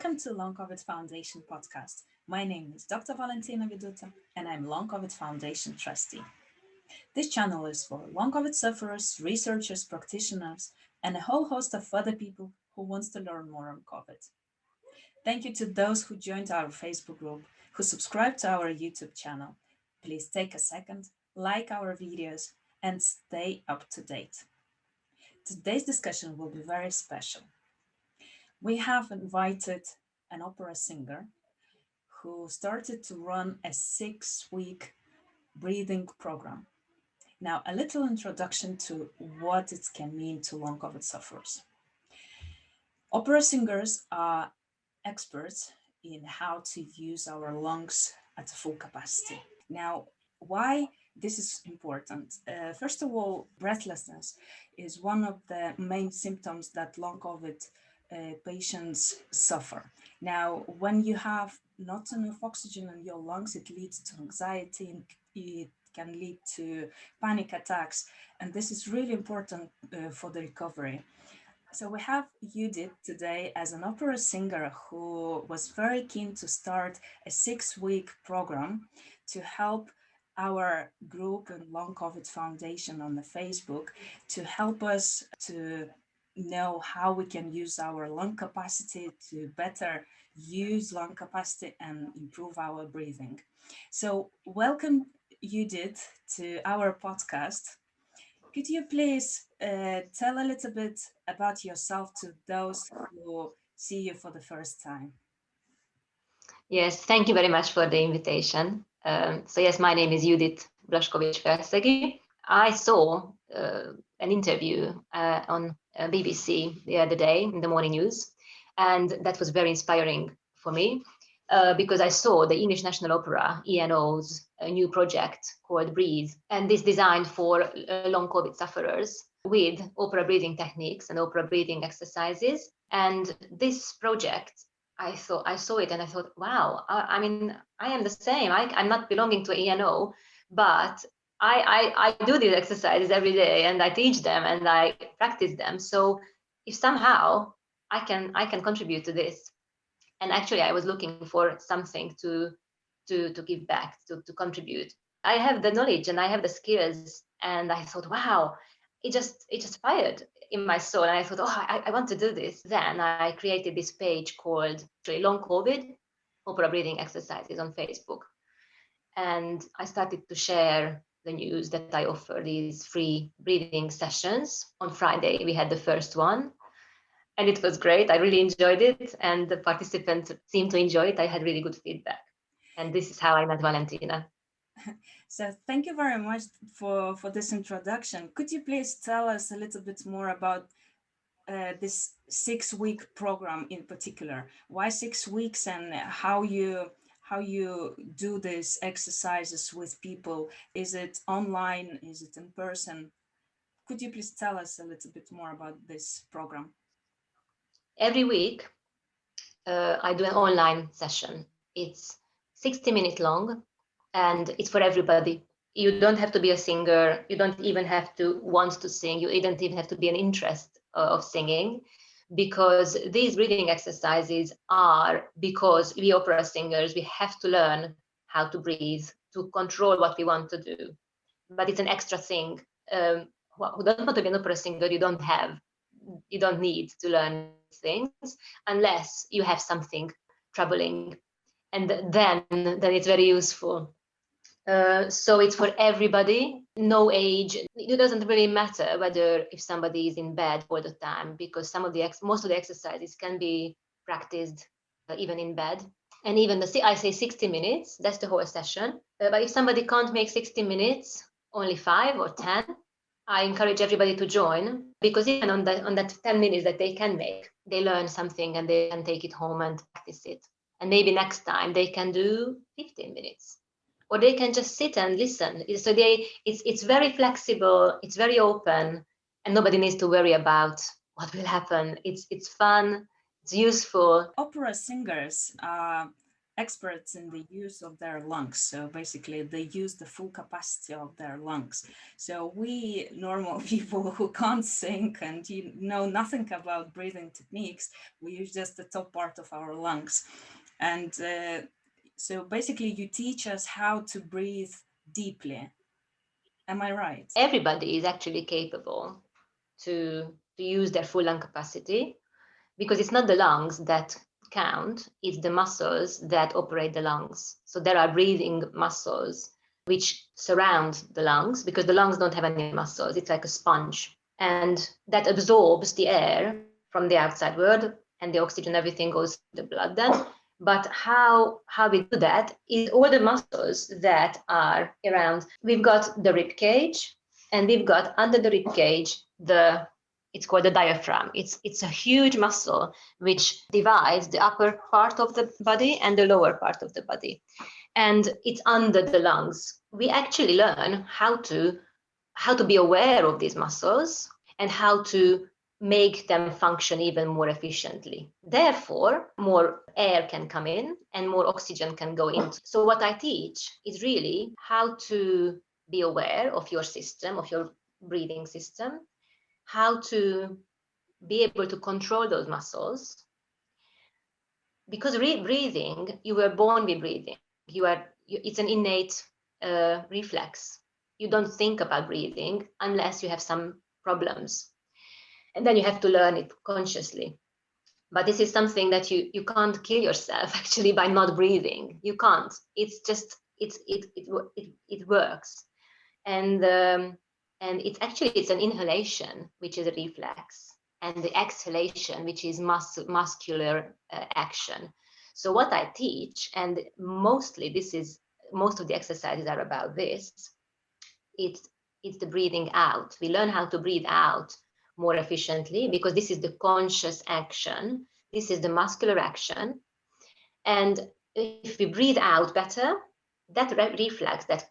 Welcome to Long COVID Foundation podcast. My name is Dr. Valentina Viduta, and I'm Long COVID Foundation trustee. This channel is for long COVID sufferers, researchers, practitioners, and a whole host of other people who wants to learn more on COVID. Thank you to those who joined our Facebook group, who subscribed to our YouTube channel. Please take a second, like our videos, and stay up to date. Today's discussion will be very special. We have invited an opera singer who started to run a 6-week breathing program. Now, a little introduction to what it can mean to long COVID sufferers. Opera singers are experts in how to use our lungs at full capacity. Now, why this is important? First of all, breathlessness is one of the main symptoms that long COVID patients suffer. Now, when you have not enough oxygen in your lungs, it leads to anxiety and it can lead to panic attacks. And this is really important for the recovery. So we have Judith today as an opera singer who was very keen to start a 6-week program to help our group and Long COVID Foundation on the Facebook to help us to know how we can use our lung capacity to better use lung capacity and improve our breathing. So welcome, Judith, to our podcast. Could you please tell a little bit about yourself to those who see you for the first time? Yes, thank you very much for the invitation. Yes, my name is Judith Blaskovic-Felszegi. I saw an interview on BBC the other day in the morning news, and that was very inspiring for me because I saw the English National Opera, ENO's new project called Breathe, and this designed for long COVID sufferers with opera breathing techniques and opera breathing exercises. And this project, I saw it and I thought, wow, I mean, I am the same. I'm not belonging to ENO, but I do these exercises every day and I teach them and I practice them. So if somehow I can contribute to this, and actually I was looking for something to give back, to contribute. I have the knowledge and I have the skills, and I thought, wow, it just fired in my soul, and I thought, oh, I want to do this. Then I created this page called Long COVID Opera Breathing Exercises on Facebook, and I started to share the news that I offer these free breathing sessions. On Friday we had the first one, and it was great. I really enjoyed it, and the participants seemed to enjoy it. I had really good feedback, and this is how I met Valentina. So thank you very much for this introduction. Could you please tell us a little bit more about this 6-week program in particular? Why 6 weeks, and how you do these exercises with people? Is it online? Is it in person? Could you please tell us a little bit more about this program? Every week, I do an online session. It's 60 minutes long, and it's for everybody. You don't have to be a singer. You don't even have to want to sing. You don't even have to be an interest of singing, because these breathing exercises are because we opera singers, we have to learn how to breathe, to control what we want to do. But it's an extra thing. Who don't want to be an opera singer, you don't need to learn things unless you have something troubling, and then it's very useful. So it's for everybody, no age. It doesn't really matter whether if somebody is in bed all the time, because most of the exercises can be practiced even in bed. And even I say 60 minutes, that's the whole session. But if somebody can't make 60 minutes, only 5 or 10, I encourage everybody to join, because even on that 10 minutes that they can make, they learn something and they can take it home and practice it. And maybe next time they can do 15 minutes, or they can just sit and listen. So it's very flexible, it's very open, and nobody needs to worry about what will happen. It's fun, it's useful. Opera singers experts in the use of their lungs. So basically, they use the full capacity of their lungs. So we normal people who can't sing and you know nothing about breathing techniques, we use just the top part of our lungs. And so basically, you teach us how to breathe deeply. Am I right? Everybody is actually capable to use their full lung capacity, because it's not the lungs that count, it's the muscles that operate the lungs. So there are breathing muscles which surround the lungs, because the lungs don't have any muscles, it's like a sponge, and that absorbs the air from the outside world, and the oxygen, everything goes to the blood then. But how we do that is all the muscles that are around. We've got the rib cage, and we've got under the rib cage it's called the diaphragm. It's a huge muscle which divides the upper part of the body and the lower part of the body, and it's under the lungs. We actually learn how to be aware of these muscles and how to make them function even more efficiently. Therefore, more air can come in and more oxygen can go in. So what I teach is really how to be aware of your system, of your breathing system, how to be able to control those muscles, because breathing, you were born with breathing. It's an innate reflex. You don't think about breathing unless you have some problems, and then you have to learn it consciously. But this is something that you can't kill yourself actually by not breathing. You can't. It's just it works. And it's an inhalation, which is a reflex, and the exhalation, which is muscular action. So what I teach, and most of the exercises are about this, it's it's the breathing out. We learn how to breathe out more efficiently, because this is the conscious action, this is the muscular action. And if we breathe out better, that reflex that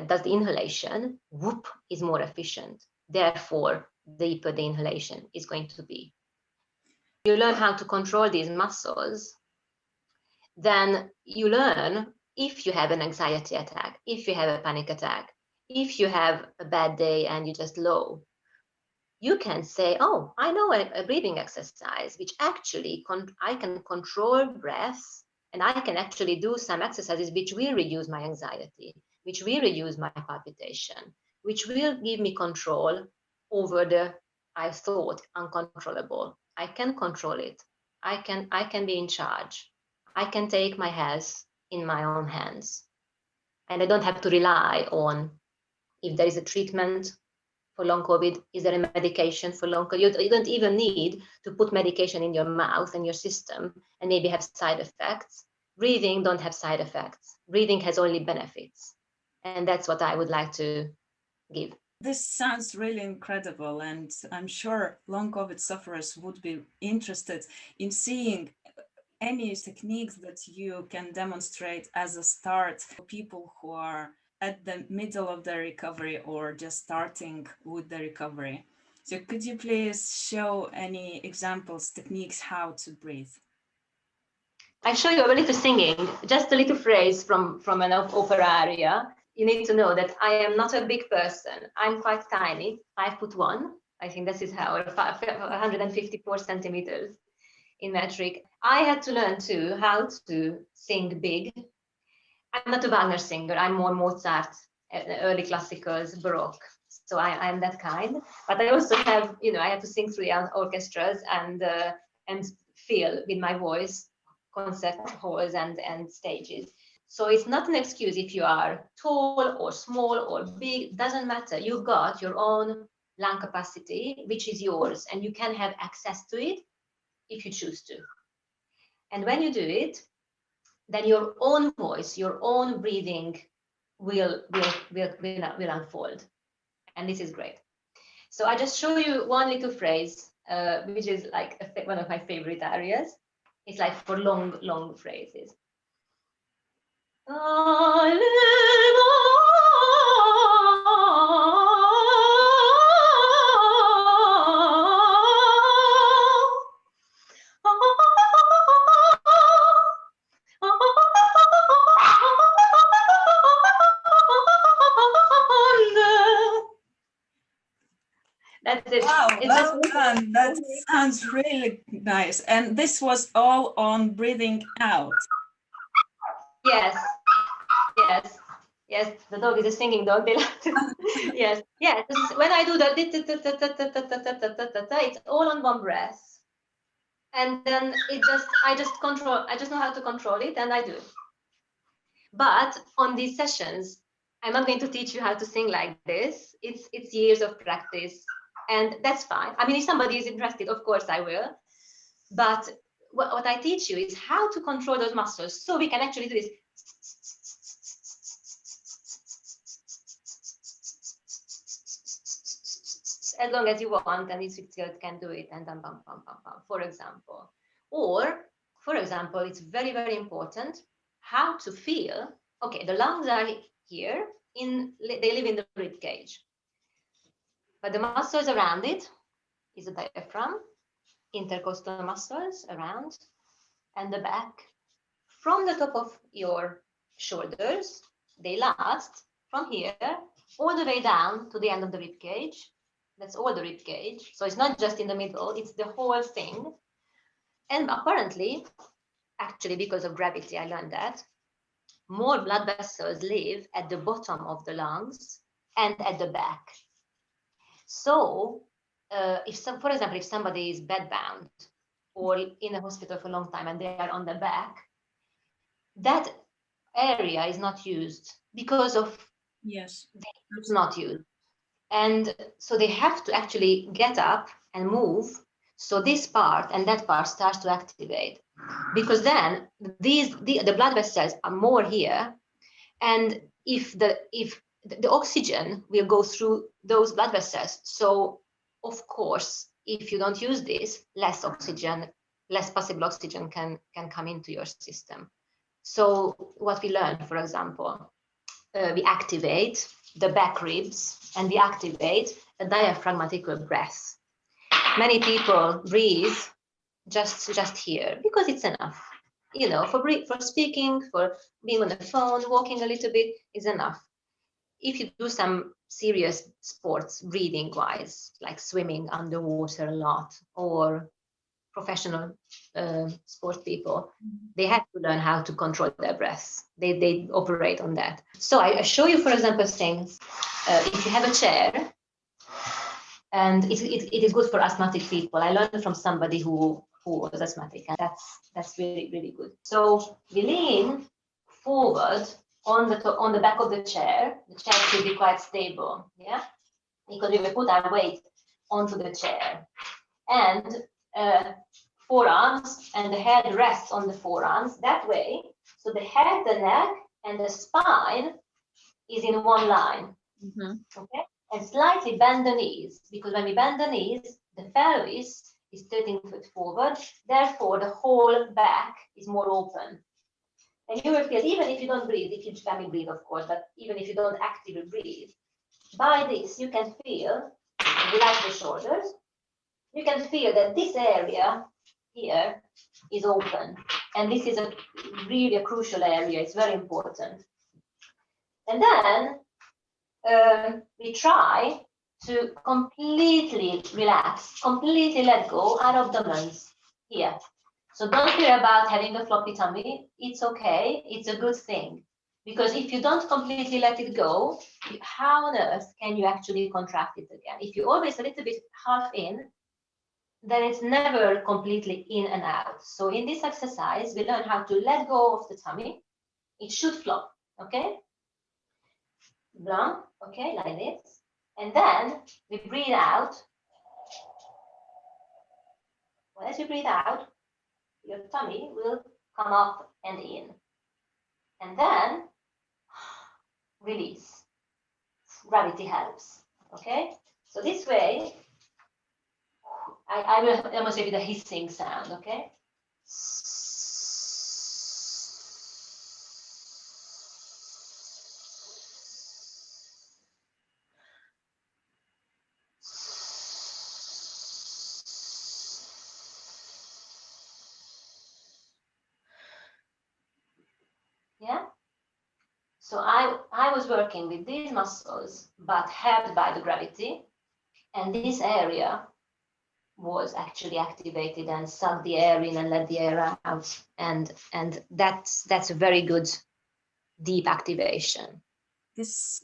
does the inhalation, whoop, is more efficient. Therefore, deeper the inhalation is going to be. You learn how to control these muscles, then you learn, if you have an anxiety attack, if you have a panic attack, if you have a bad day and you're just low, you can say, oh, I know a breathing exercise, which actually I can control breath, and I can actually do some exercises which will reduce my anxiety, which will reduce my palpitation, which will give me control over the, I thought, uncontrollable. I can control it. I can be in charge. I can take my health in my own hands. And I don't have to rely on if there is a treatment for long COVID, is there a medication for long COVID? You don't even need to put medication in your mouth and your system and maybe have side effects. Breathing don't have side effects. Breathing has only benefits. And that's what I would like to give. This sounds really incredible, and I'm sure long COVID sufferers would be interested in seeing any techniques that you can demonstrate as a start for people who are at the middle of their recovery or just starting with the recovery. So could you please show any examples, techniques, how to breathe? I show you a little singing, just a little phrase from an opera aria. You need to know that I am not a big person. I'm quite tiny, 5'1". I think this is how, 154 centimeters in metric. I had to learn too how to sing big. I'm not a Wagner singer. I'm more Mozart, early classicals, Baroque. So I'm that kind. But I also have, I have to sing through the orchestras and feel with my voice concert halls and stages. So it's not an excuse if you are tall or small or big. Doesn't matter. You've got your own lung capacity, which is yours, and you can have access to it if you choose to. And when you do it, then your own voice, your own breathing will unfold. And this is great. So I just show you one little phrase, which is like one of my favorite areas. It's like for long phrases. Wow, It's just well done. That sounds really nice. And this was all on breathing out. yes, yes, yes. The dog is a singing dog. They like to. Yes, yes. When I do that, it's all on one breath, and then I just control. I just know how to control it, and I do it. But on these sessions, I'm not going to teach you how to sing like this. It's years of practice, and that's fine. I mean, if somebody is interested, of course I will. But what I teach you is how to control those muscles, so we can actually do this as long as you want, and this can do it, and then bum, bum, bum, bum, for example. Or, for example, it's very, very important how to feel. Okay, the lungs are here, they live in the rib cage. But the muscles around it is the diaphragm, intercostal muscles around, and the back. From the top of your shoulders, they last from here all the way down to the end of the rib cage. That's all the rib cage. So it's not just in the middle, it's the whole thing. And apparently, actually, because of gravity, I learned that more blood vessels live at the bottom of the lungs and at the back. So, for example, if somebody is bedbound or in a hospital for a long time and they are on the back, that area is not used because of it's not used. And so they have to actually get up and move. So this part and that part starts to activate, because then the blood vessels are more here, and if the oxygen will go through those blood vessels. So of course, if you don't use this, less possible oxygen can come into your system. So what we learn, for example, we activate the back ribs and we activate a diaphragmatic breath. Many people breathe just here because it's enough. You know, for speaking, for being on the phone, walking a little bit is enough. If you do some serious sports breathing wise, like swimming underwater a lot, or professional sport people, they have to learn how to control their breath. They operate on that. So I show you, for example, things. If you have a chair, and it is good for asthmatic people. I learned from somebody who was asthmatic, and that's really, really good. So we lean forward on the back of the chair. The chair should be quite stable, yeah, because we will put our weight onto the chair, and forearms and the head rests on the forearms that way. So the head, the neck, and the spine is in one line. Okay, and slightly bend the knees, because when we bend the knees, the pelvis is tilting forward. Therefore, the whole back is more open. And you will feel, even if you don't breathe, if you can breathe, of course, but even if you don't actively breathe, by this you can feel, relax the shoulders. You can feel that this area here is open, and this is really a crucial area. It's very important. And then we try to completely relax, completely let go our abdomens here. So don't fear about having a floppy tummy. It's okay. It's a good thing. Because if you don't completely let it go, how on earth can you actually contract it again? If you're always a little bit half in, then it's never completely in and out. So in this exercise, we learn how to let go of the tummy. It should flop, okay? Blanc, okay, like this. And then we breathe out. Well, as you breathe out, your tummy will come up and in. And then release. Gravity helps, okay? So this way, I will demonstrate with a hissing sound, okay? Yeah? So I was working with these muscles, but helped by the gravity. And this area was actually activated and sucked the air in and let the air out. And that's a very good deep activation. This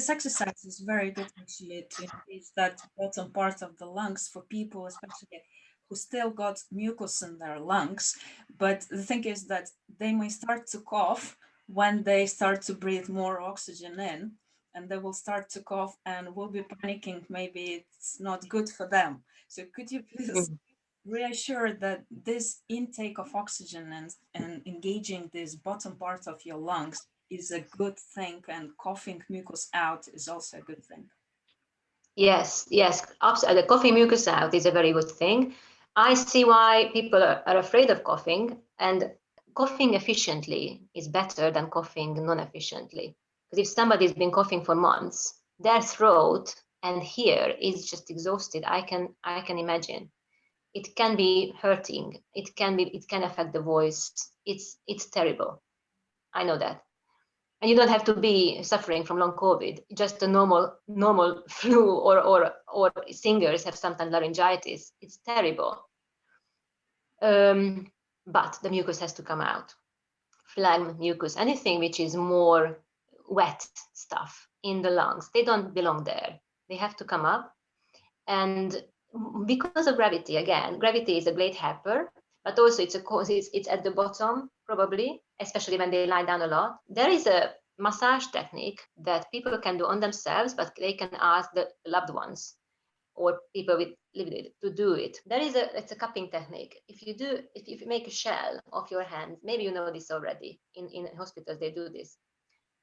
exercise is very good actually to increase that bottom part of the lungs for people, especially who still got mucus in their lungs. But the thing is that they may start to cough when they start to breathe more oxygen in, and they will start to cough and will be panicking. Maybe it's not good for them. So could you please Mhm. reassure that this intake of oxygen and engaging this bottom part of your lungs is a good thing, and coughing mucus out is also a good thing? Yes, yes. The coughing mucus out is a very good thing. I see why people are afraid of coughing, and coughing efficiently is better than coughing non-efficiently. Because if somebody's been coughing for months, their throat and here is just exhausted. I can imagine. It can be hurting. It can affect the voice. It's terrible. I know that. And you don't have to be suffering from long COVID. Just a normal flu, or singers have sometimes laryngitis. It's terrible. But the mucus has to come out. Phlegm, mucus, anything which is more wet stuff in the lungs, they don't belong there. They have to come up. And because of gravity, again, gravity is a great helper, but also it's a cause, it's at the bottom probably, especially when they lie down a lot. There is a massage technique that people can do on themselves, but they can ask the loved ones or people with lived to do it. It's a cupping technique. If you make a shell of your hand, maybe you know this already. In hospitals they do this.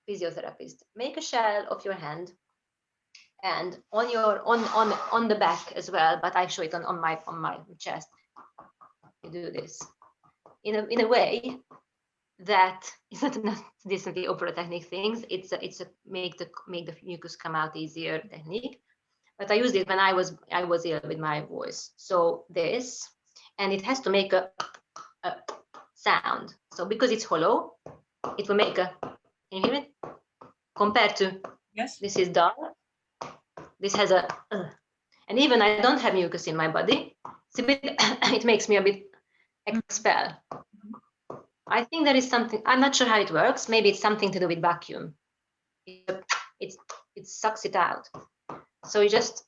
Physiotherapist, make a shell of your hand, and on the back as well, but I show it on my chest. You do this in a way that is not decently opera technique things. It's a make the mucus come out easier technique. But I used it when I was ill with my voice. So this, and it has to make a sound. So because it's hollow, it will make a. Can you hear it? Compared to Yes. this is dull. This has a. And even I don't have mucus in my body. It makes me a bit expel. I think there is something. I'm not sure how it works. Maybe it's something to do with vacuum. It sucks it out. So you just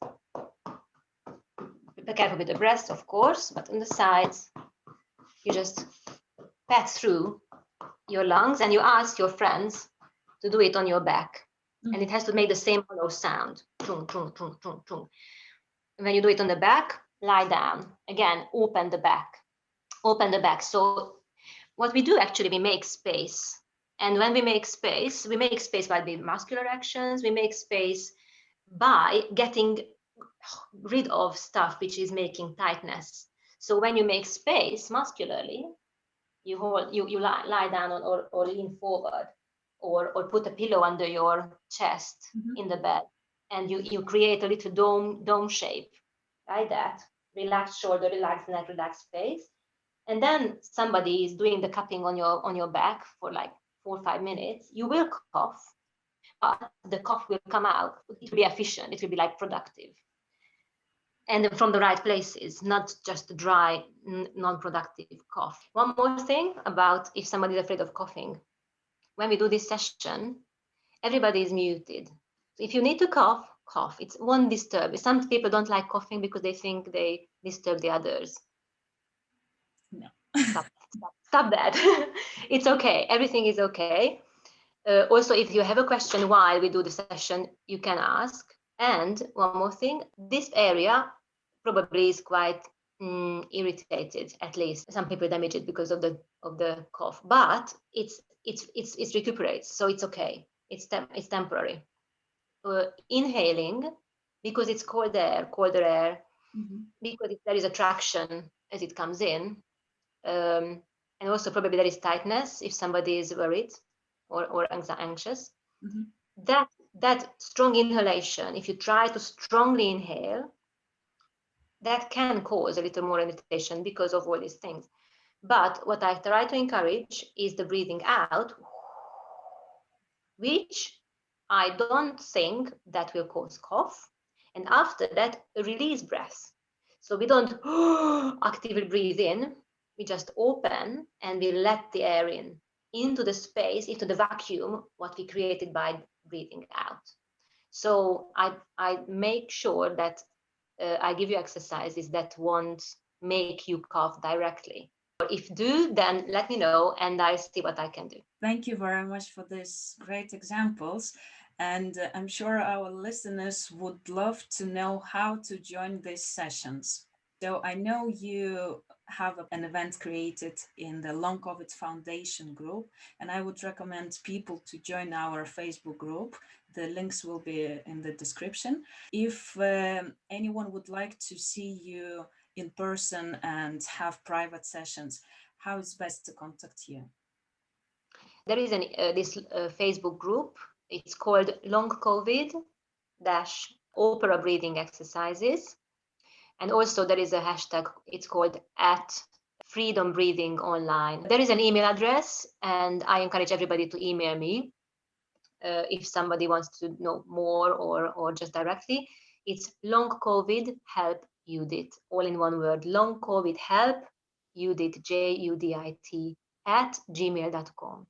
be careful with the breast, of course, but on the sides, you just pat through your lungs, and you ask your friends to do it on your back. And it has to make the same hollow sound. Tung, tung, tung, tung, tung. When you do it on the back, lie down. Again, open the back. Open the back. So what we do actually, we make space. And when we make space by the muscular actions, we make space by getting rid of stuff which is making tightness. So when you make space muscularly, you lie down or lean forward, or put a pillow under your chest in the bed, and you create a little dome shape, like that. Relaxed shoulder, relaxed neck, relaxed face. And then somebody is doing the cupping on your back for like 4 or 5 minutes. You will cough, but the cough will come out. It will be efficient. It will be like productive, and from the right places, not just a dry, non-productive cough. One more thing about if somebody is afraid of coughing. When we do this session, everybody is muted. If you need to cough, cough. It won't disturb. Some people don't like coughing because they think they disturb the others. No. Stop that. It's okay. Everything is okay. Also, if you have a question while we do the session, you can ask. And one more thing, this area probably is quite irritated. At least some people damage it because of the cough, but it recuperates, so it's okay. It's temporary. Inhaling, because it's colder air, because there is attraction as it comes in, and also probably there is tightness if somebody is worried or anxious. That strong inhalation, if you try to strongly inhale, that can cause a little more irritation because of all these things. But what I try to encourage is the breathing out, which I don't think that will cause cough, And after that, a release breath. So we don't actively breathe in, we just open and we let the air in into the space, into the vacuum, what we created by breathing out. So I make sure that I give you exercises that won't make you cough directly. If do, then let me know and I see what I can do. Thank you very much for these great examples. And I'm sure our listeners would love to know how to join these sessions. So I know you have an event created in the Long COVID Foundation group, and I would recommend people to join our Facebook group. The links will be in the description. If anyone would like to see you in person and have private sessions, how is best to contact you? There is this Facebook group. It's called Long COVID dash Opera Breathing Exercises. And also there is a hashtag, it's called at Freedom Breathing Online. There is an email address, and I encourage everybody to email me if somebody wants to know more or just directly. It's Long COVID Help Judith, all in one word. Long COVID Help Judith, JUDIT, at gmail.com.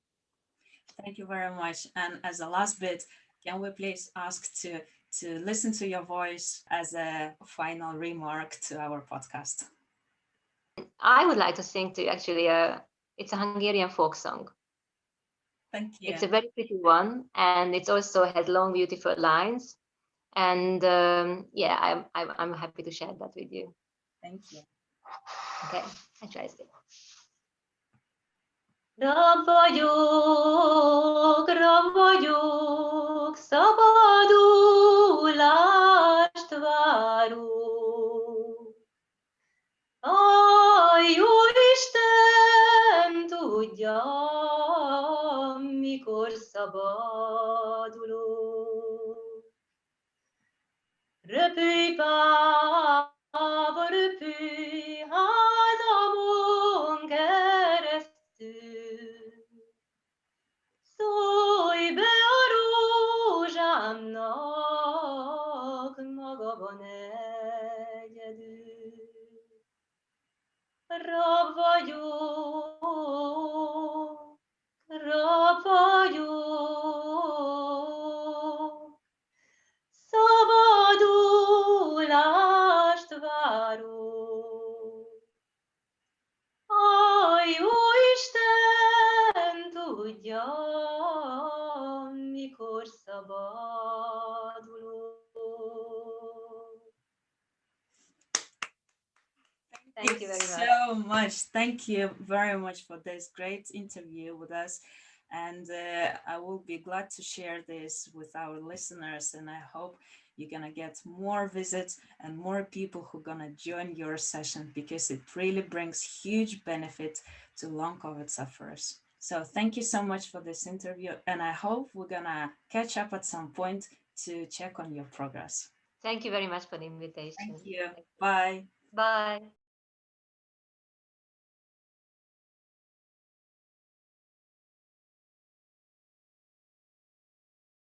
Thank you very much. And as a last bit, can we please ask to listen to your voice as a final remark to our podcast? I would like to sing to you actually, it's a Hungarian folk song. Thank you. It's a very pretty one, and it also has long, beautiful lines. And yeah, I'm happy to share that with you. Thank you. Okay, I try to. Rab vagyok, szabadulást várok. Aj, jó Isten tudja, mikor szabadulok. Röpülj, páva, röpülj, házamon keresztül. Szólj be a rózsámnak, maga van egyedül. Rab vagyok, rab vagyok, szabadulást várok. Aj, jó Isten tudja, mikor szabadulok. Thank you so much. Thank you very much for this great interview with us. And I will be glad to share this with our listeners. And I hope you're going to get more visits and more people who are going to join your session, because it really brings huge benefit to long COVID sufferers. So thank you so much for this interview. And I hope we're going to catch up at some point to check on your progress. Thank you very much for the invitation. Thank you. Bye. Bye.